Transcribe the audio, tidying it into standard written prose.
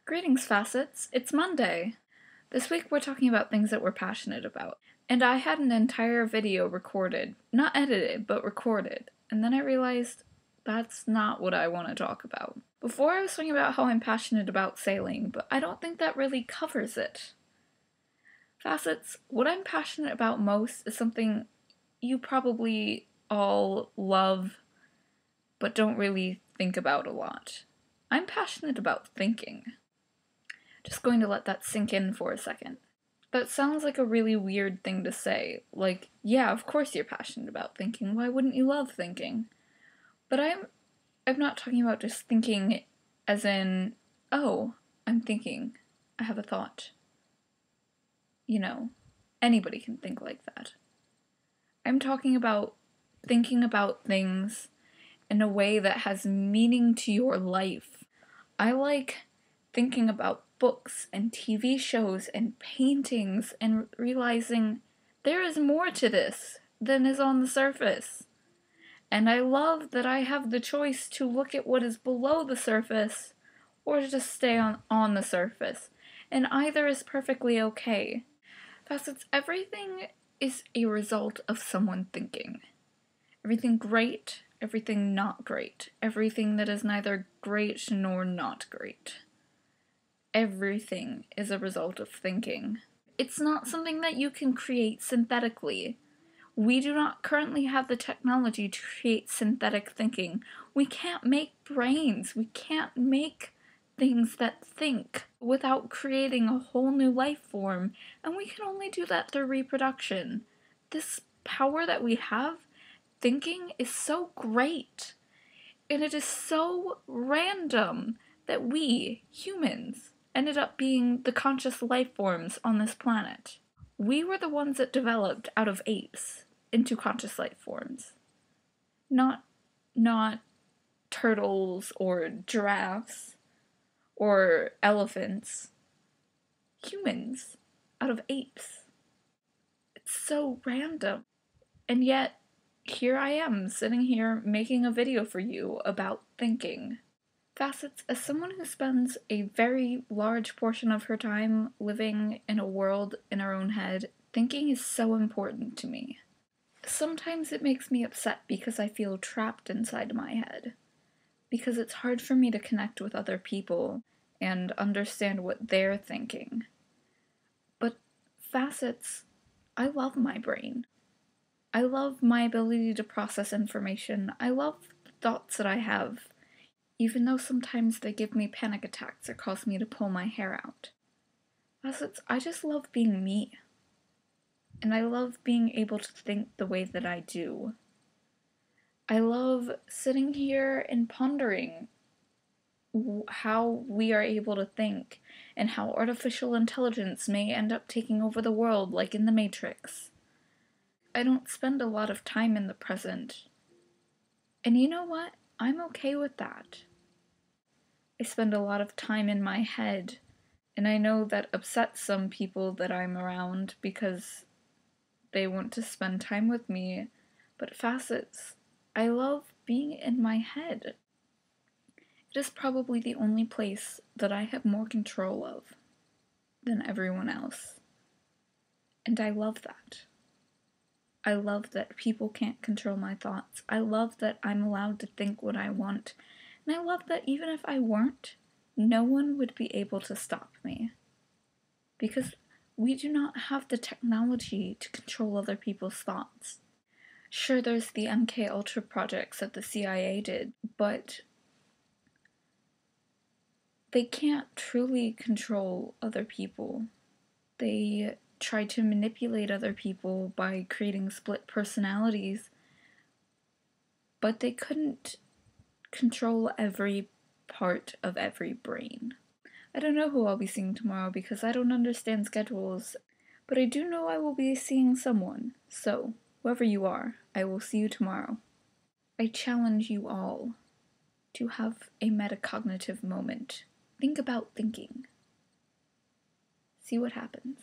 Greetings, Facets. It's Monday. This week we're talking about things that we're passionate about. And I had an entire video recorded. Not edited, but recorded. And then I realized that's not what I want to talk about. Before I was talking about how I'm passionate about sailing, but I don't think that really covers it. Facets, what I'm passionate about most is something you probably all love, but don't really think about a lot. I'm passionate about thinking. Just going to let that sink in for a second. That sounds like a really weird thing to say. Like, yeah, of course you're passionate about thinking. Why wouldn't you love thinking? But I'm not talking about just thinking as in, oh, I'm thinking. I have a thought. You know, anybody can think like that. I'm talking about thinking about things in a way that has meaning to your life. I like thinking about books and TV shows and paintings and realizing there is more to this than is on the surface. And I love that I have the choice to look at what is below the surface or to just stay on the surface. And either is perfectly okay. Facets, everything is a result of someone thinking. Everything great, everything not great. Everything that is neither great nor not great. Everything is a result of thinking. It's not something that you can create synthetically. We do not currently have the technology to create synthetic thinking. We can't make brains. We can't make things that think without creating a whole new life form, and we can only do that through reproduction. This power that we have, thinking, is so great, and it is so random that we, humans, ended up being the conscious life forms on this planet. We were the ones that developed out of apes into conscious life forms. Not turtles or giraffes or elephants. Humans out of apes. It's so random. And yet, here I am, sitting here making a video for you about thinking. Facets, as someone who spends a very large portion of her time living in a world in her own head, thinking is so important to me. Sometimes it makes me upset because I feel trapped inside my head, because it's hard for me to connect with other people and understand what they're thinking. But Facets, I love my brain. I love my ability to process information. I love the thoughts that I have, even though sometimes they give me panic attacks or cause me to pull my hair out. Facets, I just love being me. And I love being able to think the way that I do. I love sitting here and pondering how we are able to think, and how artificial intelligence may end up taking over the world like in the Matrix. I don't spend a lot of time in the present. And you know what? I'm okay with that. I spend a lot of time in my head, and I know that upsets some people that I'm around because they want to spend time with me, but Facets, I love being in my head. It is probably the only place that I have more control of than everyone else. And I love that. I love that people can't control my thoughts. I love that I'm allowed to think what I want. And I love that even if I weren't, no one would be able to stop me. Because we do not have the technology to control other people's thoughts. Sure, there's the MKUltra projects that the CIA did, but they can't truly control other people. They try to manipulate other people by creating split personalities, but they couldn't control every part of every brain. I don't know who I'll be seeing tomorrow because I don't understand schedules, but I do know I will be seeing someone. So, whoever you are, I will see you tomorrow. I challenge you all to have a metacognitive moment. Think about thinking. See what happens.